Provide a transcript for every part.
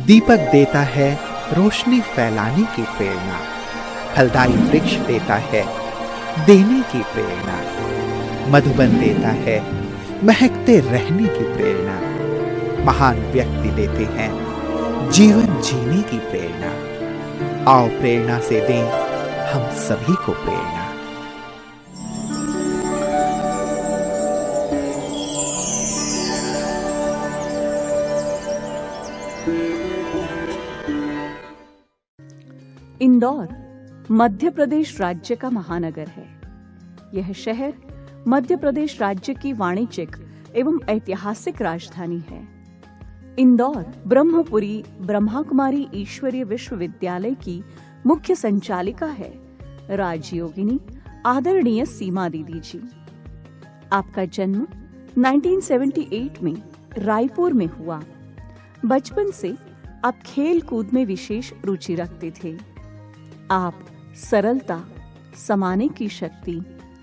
दीपक देता है रोशनी फैलाने की प्रेरणा, फलदायी वृक्ष देता है देने की प्रेरणा, मधुबन देता है महकते रहने की प्रेरणा, महान व्यक्ति देते हैं जीवन जीने की प्रेरणा। आओ प्रेरणा से दें हम सभी को प्रेरणा। इंदौर मध्य प्रदेश राज्य का महानगर है। यह शहर मध्य प्रदेश राज्य की वाणिज्यिक एवं ऐतिहासिक राजधानी है। इंदौर ब्रह्मपुरी ब्रह्मा कुमारी ईश्वरीय विश्वविद्यालय की मुख्य संचालिका है राजयोगिनी आदरणीय सीमा दीदी जी। आपका जन्म 1978 में रायपुर में हुआ। बचपन से आप खेल कूद में विशेष रुचि रखते थे। आप सरलता, समाने की शक्ति,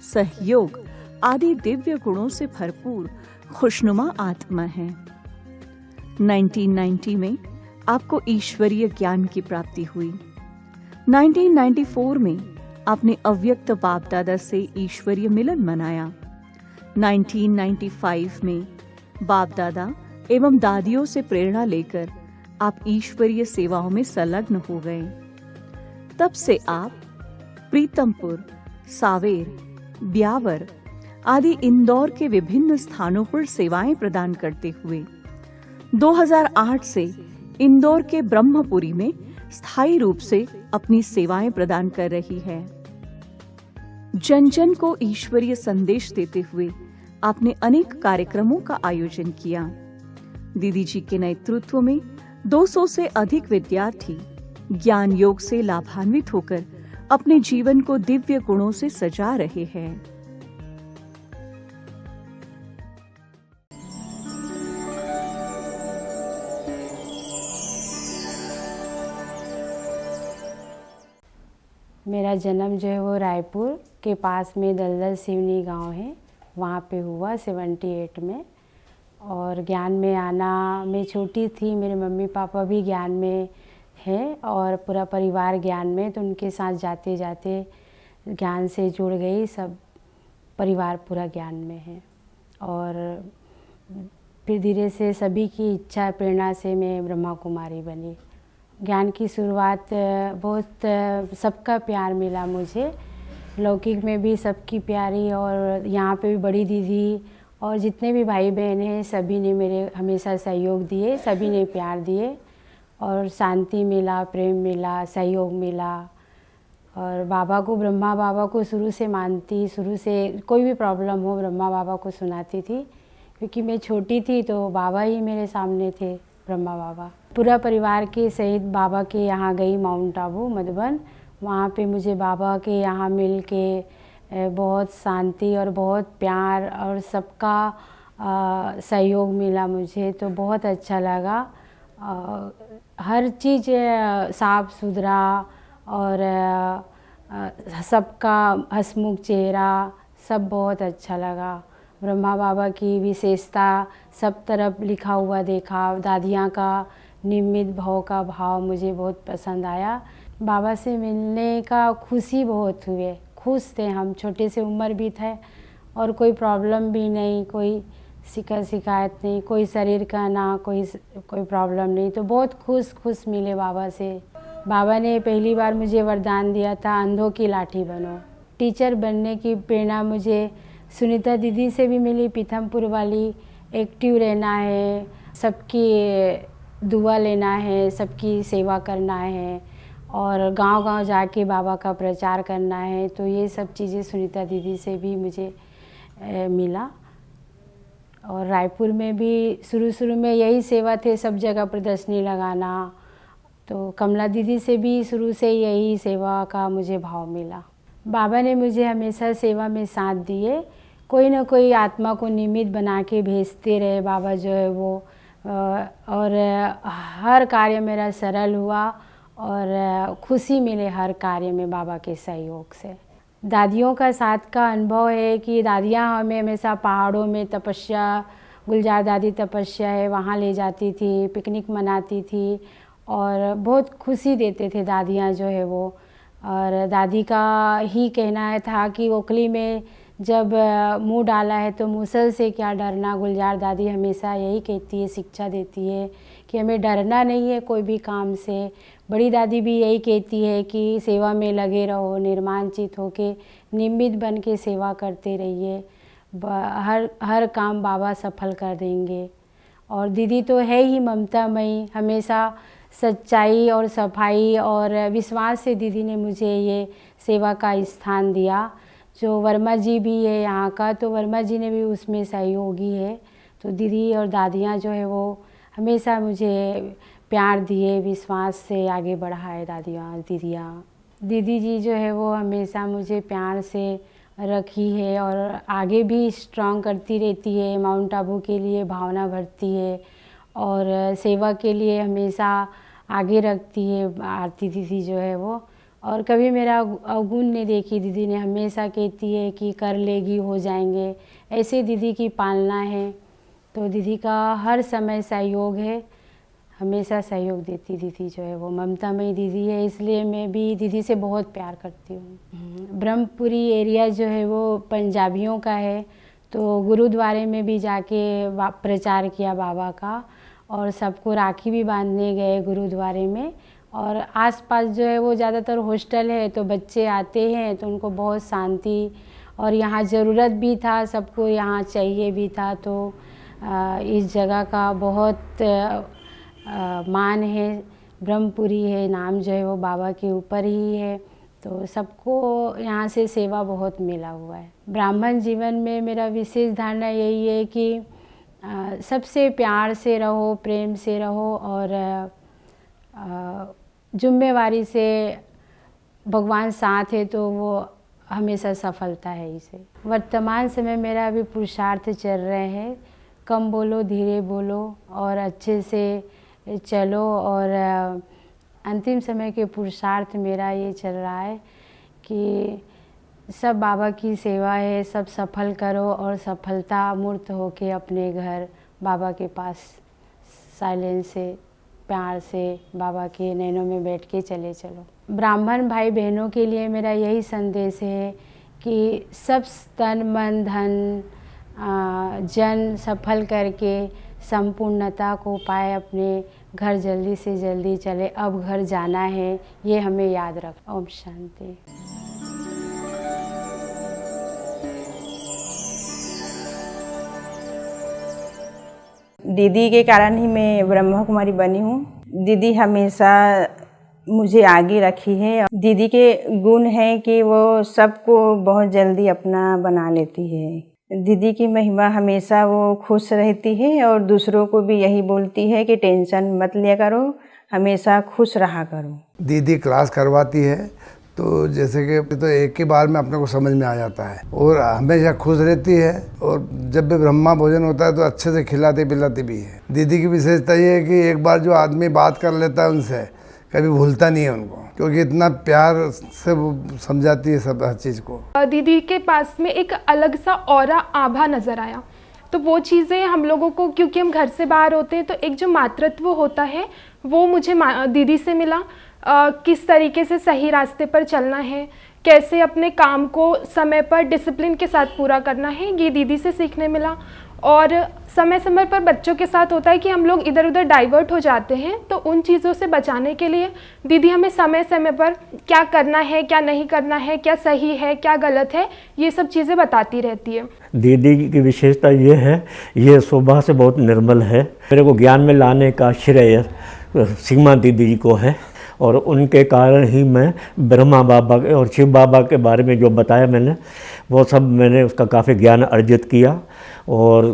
सहयोग आदि दिव्य गुणों से भरपूर खुशनुमा आत्मा हैं। 1990 में आपको ईश्वरीय ज्ञान की प्राप्ति हुई। 1994 में आपने अव्यक्त बाप दादा से ईश्वरीय मिलन मनाया। 1995 में बाप दादा एवं दादियों से प्रेरणा लेकर आप ईश्वरीय सेवाओं में संलग्न हो गए। तब से आप प्रीतमपुर, सावेर, ब्यावर आदि इंदौर के विभिन्न स्थानों पर सेवाएं प्रदान करते हुए 2008 से इंदौर के ब्रह्मपुरी में स्थायी रूप से अपनी सेवाएं प्रदान कर रही है। जन जन को ईश्वरीय संदेश देते हुए आपने अनेक कार्यक्रमों का आयोजन किया। दीदी जी के नेतृत्व में 200 से अधिक विद्यार्थी ज्ञान योग से लाभान्वित होकर अपने जीवन को दिव्य गुणों से सजा रहे हैं। मेरा जन्म जो है वो रायपुर के पास में दलदल सिवनी गांव है, वहाँ पे हुआ 78 में। और ज्ञान में आना, मैं छोटी थी, मेरे मम्मी पापा भी ज्ञान में हैं और पूरा परिवार ज्ञान में, तो उनके साथ जाते जाते ज्ञान से जुड़ गई। सब परिवार पूरा ज्ञान में है। और फिर धीरे से सभी की इच्छा प्रेरणा से मैं ब्रह्मा कुमारी बनी। ज्ञान की शुरुआत बहुत सबका प्यार मिला मुझे, लौकिक में भी सबकी प्यारी, और यहाँ पे भी बड़ी दीदी और जितने भी भाई बहन हैं सभी ने मेरे हमेशा सहयोग दिए, सभी ने प्यार दिए और शांति मिला, प्रेम मिला, सहयोग मिला। और बाबा को, ब्रह्मा बाबा को शुरू से मानती, शुरू से कोई भी प्रॉब्लम हो ब्रह्मा बाबा को सुनाती थी, क्योंकि मैं छोटी थी तो बाबा ही मेरे सामने थे, ब्रह्मा बाबा। पूरा परिवार के सहित बाबा के यहाँ गई, माउंट आबू मधुबन। वहाँ पे मुझे बाबा के यहाँ मिल के बहुत शांति और बहुत प्यार और सबका सहयोग मिला मुझे, तो बहुत अच्छा लगा। हर चीज़ साफ सुथरा और सबका हंसमुख चेहरा, सब बहुत अच्छा लगा। ब्रह्मा बाबा की विशेषता सब तरफ लिखा हुआ देखा। दादियाँ का निमित्त भाव का भाव मुझे बहुत पसंद आया। बाबा से मिलने का खुशी बहुत हुए, खुश थे हम, छोटे से उम्र भी थे और कोई प्रॉब्लम भी नहीं, कोई शिकायत नहीं, कोई शरीर का ना कोई प्रॉब्लम नहीं, तो बहुत खुश मिले बाबा से। बाबा ने पहली बार मुझे वरदान दिया था, अंधों की लाठी बनो। टीचर बनने की प्रेरणा मुझे सुनीता दीदी से भी मिली, पीथमपुर वाली। एक्टिव रहना है, सबकी दुआ लेना है, सबकी सेवा करना है और गांव-गांव जाके बाबा का प्रचार करना है, तो ये सब चीज़ें सुनीता दीदी से भी मुझे मिला। और रायपुर में भी शुरू में यही सेवा थे, सब जगह प्रदर्शनी लगाना, तो कमला दीदी से भी शुरू से यही सेवा का मुझे भाव मिला। बाबा ने मुझे हमेशा सेवा में साथ दिए, कोई ना कोई आत्मा को निमित्त बना के भेजते रहे बाबा जो है वो, और हर कार्य मेरा सरल हुआ और खुशी मिले हर कार्य में बाबा के सहयोग से। दादियों का साथ का अनुभव है कि दादियाँ हमें हमेशा पहाड़ों में तपस्या, गुलजार दादी तपस्या है वहाँ ले जाती थी, पिकनिक मनाती थी और बहुत खुशी देते थे दादियाँ जो है वो। और दादी का ही कहना था कि ओखली में जब मुंह डाला है तो मूसल से क्या डरना। गुलजार दादी हमेशा यही कहती है, शिक्षा देती है कि हमें डरना नहीं है कोई भी काम से। बड़ी दादी भी यही कहती है कि सेवा में लगे रहो, निर्माणचित होके निमित्त बन के सेवा करते रहिए, हर काम बाबा सफल कर देंगे। और दीदी तो है ही ममतामयी, हमेशा सच्चाई और सफाई और विश्वास से दीदी ने मुझे ये सेवा का स्थान दिया। जो वर्मा जी भी है यहाँ का, तो वर्मा जी ने भी उसमें सहयोगी है। तो दीदी और दादियाँ जो है वो हमेशा मुझे प्यार दिए, विश्वास से आगे बढ़ाए दीदियाँ। दीदी जी जो है वो हमेशा मुझे प्यार से रखी है और आगे भी स्ट्रॉन्ग करती रहती है। माउंट आबू के लिए भावना भरती है और सेवा के लिए हमेशा आगे रखती है आरती दीदी जो है वो। और कभी मेरा अवगुण नहीं देखी दीदी ने, हमेशा कहती है कि कर लेगी, हो जाएंगे, ऐसे दीदी की पालना है। तो दीदी का हर समय सहयोग है, हमेशा सहयोग देती दीदी जो है वो। ममतामयी दीदी है, इसलिए मैं भी दीदी से बहुत प्यार करती हूँ। ब्रह्मपुरी एरिया जो है वो पंजाबियों का है, तो गुरुद्वारे में भी जाके प्रचार किया बाबा का और सबको राखी भी बांधने गए गुरुद्वारे में। और आसपास जो है वो ज़्यादातर हॉस्टल है, तो बच्चे आते हैं तो उनको बहुत शांति और यहाँ ज़रूरत भी था, सबको यहाँ चाहिए भी था। तो इस जगह का बहुत मान है, ब्रह्मपुरी है नाम जो है वो बाबा के ऊपर ही है। तो सबको यहाँ से सेवा बहुत मिला हुआ है। ब्राह्मण जीवन में मेरा विशेष धारणा यही है कि सबसे प्यार से रहो, प्रेम से रहो और जिम्मेवारी से। भगवान साथ है तो वो हमेशा सफलता है इसे। वर्तमान समय मेरा अभी पुरुषार्थ चल रहे हैं, कम बोलो, धीरे बोलो और अच्छे से चलो। और अंतिम समय के पुरुषार्थ मेरा ये चल रहा है कि सब बाबा की सेवा है, सब सफल करो और सफलता मूर्त होके अपने घर बाबा के पास साइलेंस से, प्यार से बाबा के नैनों में बैठ के चले चलो। ब्राह्मण भाई बहनों के लिए मेरा यही संदेश है कि सब तन मन धन जन सफल करके संपूर्णता को पाए, अपने घर जल्दी से जल्दी चले। अब घर जाना है, ये हमें याद रख। ओम शांति। दीदी के कारण ही मैं ब्रह्मा कुमारी बनी हूँ। दीदी हमेशा मुझे आगे रखी है। दीदी के गुण हैं कि वो सबको बहुत जल्दी अपना बना लेती है। दीदी की महिमा हमेशा वो खुश रहती है और दूसरों को भी यही बोलती है कि टेंशन मत लिया करो, हमेशा खुश रहा करो। दीदी क्लास करवाती है तो जैसे कि तो एक ही बार में अपने को समझ में आ जाता है और हमेशा खुश रहती है। और जब भी ब्रह्मा भोजन होता है तो अच्छे से खिलाती पिलाती भी है। दीदी की विशेषता ये है कि एक बार जो आदमी बात कर लेता है उनसे कभी भूलता नहीं है उनको, क्योंकि इतना प्यार से वो समझाती है सब हर चीज़ को। दीदी के पास में एक अलग सा ऑरा आभा नज़र आया, तो वो चीज़ें हम लोगों को, क्योंकि हम घर से बाहर होते हैं, तो एक जो मातृत्व होता है वो मुझे दीदी से मिला। किस तरीके से सही रास्ते पर चलना है, कैसे अपने काम को समय पर डिसिप्लिन के साथ पूरा करना है, ये दीदी से सीखने मिला। और समय समय पर बच्चों के साथ होता है कि हम लोग इधर उधर डाइवर्ट हो जाते हैं, तो उन चीज़ों से बचाने के लिए दीदी हमें समय समय पर क्या करना है, क्या नहीं करना है, क्या सही है, क्या गलत है, ये सब चीज़ें बताती रहती है। दीदी की विशेषता ये है, ये स्वभाव से बहुत निर्मल है। मेरे को ज्ञान में लाने का श्रेय सीमा दीदी जी को है और उनके कारण ही मैं ब्रह्मा बाबा और शिव बाबा के बारे में जो बताया मैंने, वो सब मैंने उसका काफ़ी ज्ञान अर्जित किया। और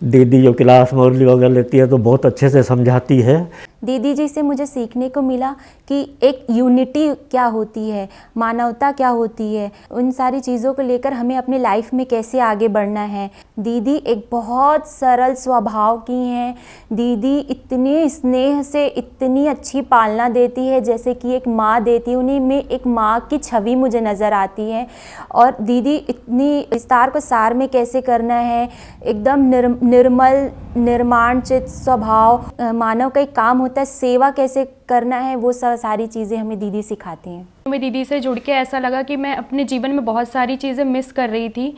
दीदी जो क्लास मुरली वगैरह लेती है तो बहुत अच्छे से समझाती है। दीदी जी से मुझे सीखने को मिला कि एक यूनिटी क्या होती है, मानवता क्या होती है, उन सारी चीज़ों को लेकर हमें अपनी लाइफ में कैसे आगे बढ़ना है। दीदी एक बहुत सरल स्वभाव की हैं। दीदी इतने स्नेह से इतनी अच्छी पालना देती है जैसे कि एक माँ देती है। उन्हीं में एक माँ की छवि मुझे नज़र आती है। और दीदी इतनी विस्तार को सार में कैसे करना है, एकदम निर्मल निर्माणचित स्वभाव, मानव का एक काम होता है सेवा कैसे करना है, वो सारी चीज़ें हमें दीदी सिखाती हैं। मैं दीदी से जुड़ के ऐसा लगा कि मैं अपने जीवन में बहुत सारी चीज़ें मिस कर रही थी।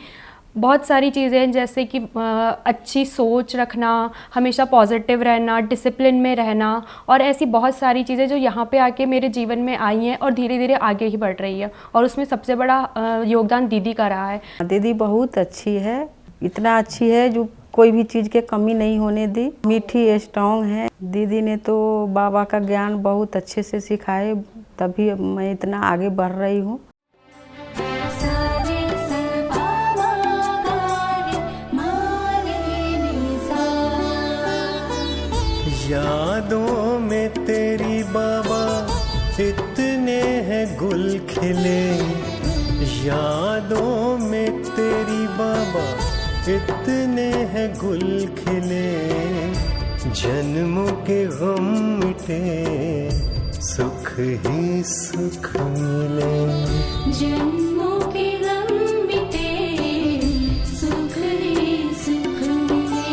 बहुत सारी चीज़ें जैसे कि अच्छी सोच रखना, हमेशा पॉजिटिव रहना, डिसिप्लिन में रहना, और ऐसी बहुत सारी चीज़ें जो यहाँ पे आके मेरे जीवन में आई हैं और धीरे धीरे आगे ही बढ़ रही है। और उसमें सबसे बड़ा योगदान दीदी का रहा है। दीदी बहुत अच्छी है, इतना अच्छी है जो कोई भी चीज़ के कमी नहीं होने दी। मीठी स्ट्रॉन्ग है। दीदी ने तो बाबा का ज्ञान बहुत अच्छे से सिखाए, तभी मैं इतना आगे बढ़ रही हूँ। यादों में तेरी बाबा इतने हैं गुल खिले, यादों में तेरी बाबा इतने हैं गुल खिले, जन्मों के गम मिटे सुख ही सुख मिले, जन्मों के गम मिटे सुख ही सुख मिले।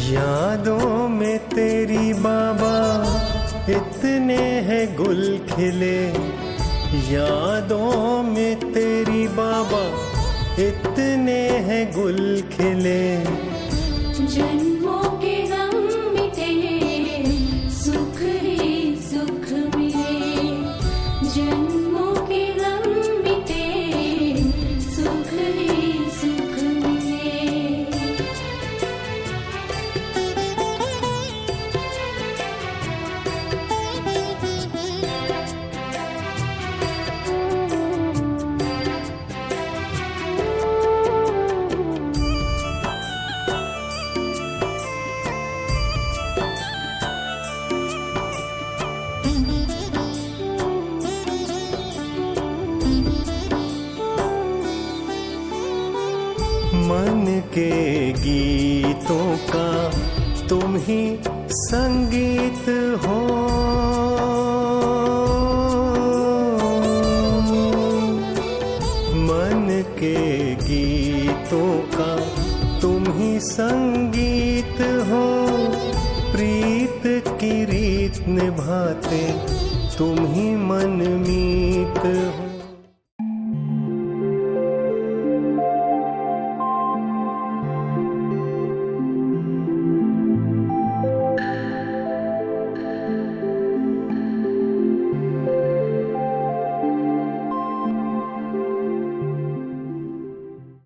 यादों में तेरी बाबा इतने हैं गुल खिले, यादों में तेरी बाबा इतने हैं गुल खिले, जन्मों के गम मिटे सुख ही सुख मिले, जन्मों के गम मिटे सुख ही सुख मिले। मन के गीतों का तुम ही संगीत हो, मन के गीतों का तुम ही संगीत हो, प्रीत की रीत निभाते तुम ही मनमीत हो।